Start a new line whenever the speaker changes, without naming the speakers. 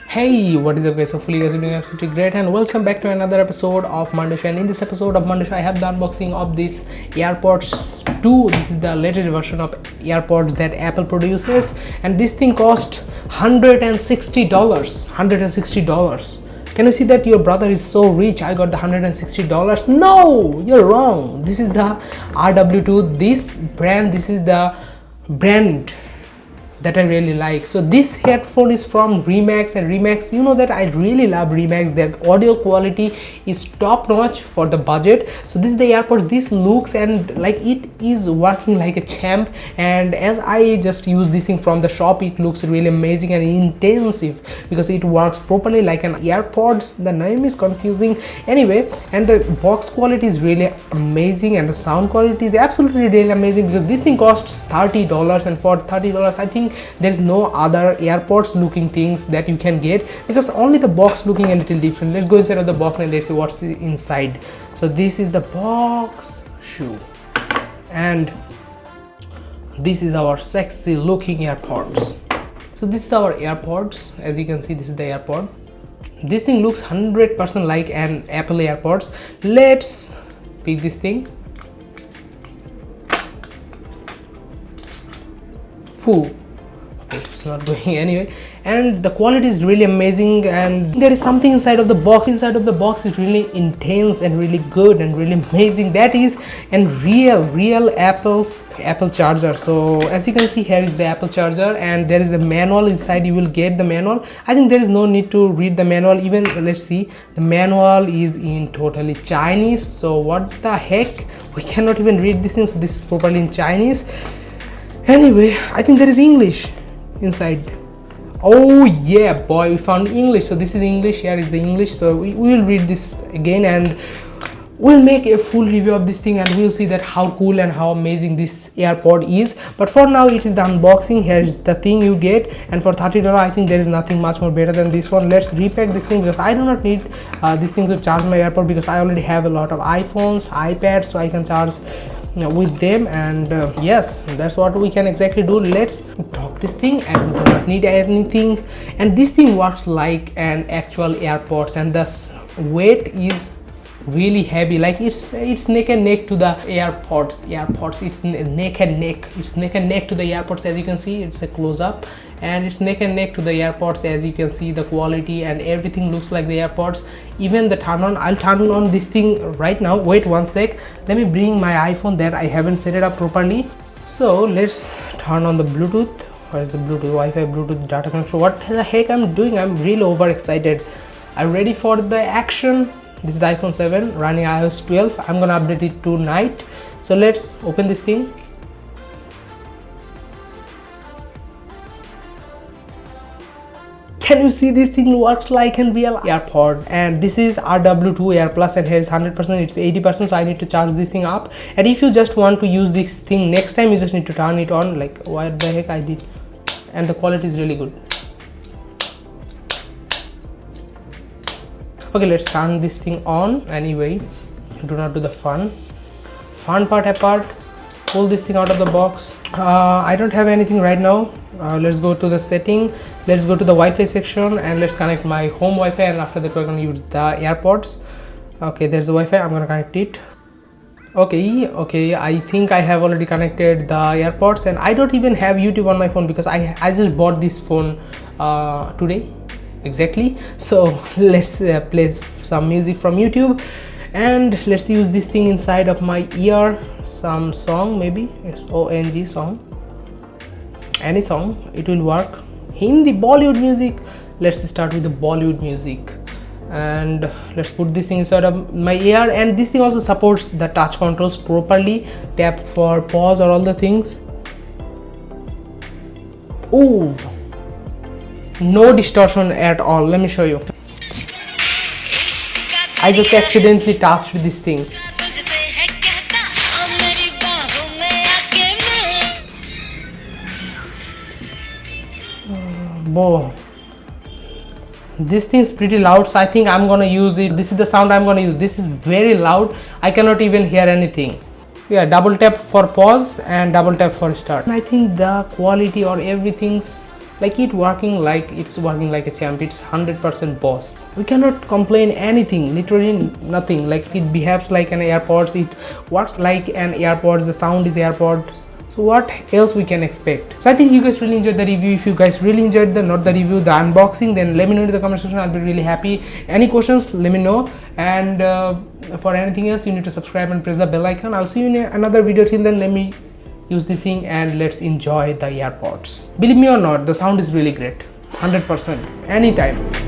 Hey, what is up guys? Hopefully you guys are doing absolutely great and welcome back to another episode of Monday Show. And in this episode of Monday Show, I have the unboxing of this Airpods 2. This is the latest version of Airpods that Apple produces, and this thing cost $160. $160. Can you see that your brother is so rich? I got the $160. No, you're wrong. This is the RW-2. This is the brand that I really like. So this headphone is from Remax, and Remax, you know that I really love Remax. Their audio quality is top notch for the budget. So this is the Airpods. This looks and like it is working like a champ, and as I just use this thing from the shop, it looks really amazing and intensive because it works properly like an Airpods. The name is confusing anyway, and the box quality is really amazing and the sound quality is absolutely really amazing because this thing costs $30, and for $30 I think there's no other Airpods looking things that you can get because only the box looking a little different. Let's go inside of the box and let's see what's inside. So this is the box shoe, and this is our sexy looking Airpods. So this is our Airpods. As you can see, this is the Airpod. This thing looks 100% like an Apple Airpods. Let's pick this thing. Foo. It's not going anyway, and the quality is really amazing, and there is something inside of the box. Inside of the box is really intense and really good and really amazing. That is a real Apple charger. So as you can see, here is the Apple charger, and there is a manual inside. You will get the manual. I think there is no need to read the manual. Even let's see, the manual is in totally Chinese. So what the heck, we cannot even read this thing. So this is properly in Chinese. Anyway, I think there is English inside. Oh yeah, boy, we found English. So this is English. Here is the English. So we will read this again and we'll make a full review of this thing, and we'll see that how cool and how amazing this Airpod is. But for now, it is the unboxing. Here is the thing you get, and for $30 I think there is nothing much more better than this one. Let's repack this thing because I do not need this thing to charge my Airpod because I already have a lot of iPhones, iPads, so I can charge with them, and yes, that's what we can exactly do. Let's drop this thing, and we do not need anything, and this thing works like an actual Airpods, and the weight is really heavy, like it's neck and neck to the Airpods. It's neck and neck. It's neck and neck to the Airpods. As you can see, it's a close-up, and it's neck and neck to the Airpods. As you can see, the quality and everything looks like the Airpods. Even the turn on, I'll turn on this thing right now. Wait one sec, let me bring my iPhone that I haven't set it up properly. So let's turn on the Bluetooth. Where's the Bluetooth? Wi-Fi, Bluetooth, data connection. What the heck I'm doing? I'm really overexcited. I'm ready for the action. This is the iPhone 7 running iOS 12. I'm gonna update it tonight. So let's open this thing. Can you see this thing works like a real Airpod? And this is RW-2 AirPlus, and here is 100%, it's 80%, so I need to charge this thing up. And if you just want to use this thing next time, you just need to turn it on, like what the heck I did. And the quality is really good. Okay, let's turn this thing on. Anyway, do not do the fun part apart. Pull this thing out of the box. I don't have anything right now. Let's go to the setting. Let's go to the Wi-Fi section, and let's connect my home Wi-Fi, and after that we're going to use the Airpods. Okay, there's the Wi-Fi. I'm going to connect it. Okay, I think I have already connected the Airpods, and I don't even have YouTube on my phone because I just bought this phone today exactly. So let's play some music from YouTube, and let's use this thing inside of my ear. Some song, maybe SONG song, any song, it will work. Hindi, Bollywood music. Let's start with the Bollywood music, and let's put this thing inside of my ear. And this thing also supports the touch controls properly. Tap for pause or all the things. Ooh, no distortion at all. Let me show you. I just accidentally touched this thing. Whoa, this thing is pretty loud, so I think I'm gonna use it. This is the sound I'm gonna use. This is very loud. I cannot even hear anything. Yeah, double tap for pause and double tap for start. I think the quality or everything's like it's working like a champ. It's 100% boss. We cannot complain anything, literally nothing. Like it behaves like an AirPods, it works like an AirPods, the sound is AirPods. So what else we can expect? So I think you guys really enjoyed the review. If you guys really enjoyed the unboxing, then let me know in the comment section. I'll be really happy. Any questions, let me know. And for anything else, you need to subscribe and press the bell icon. I'll see you in another video. Till then, let me use this thing and let's enjoy the AirPods. Believe me or not, the sound is really great. 100%, anytime.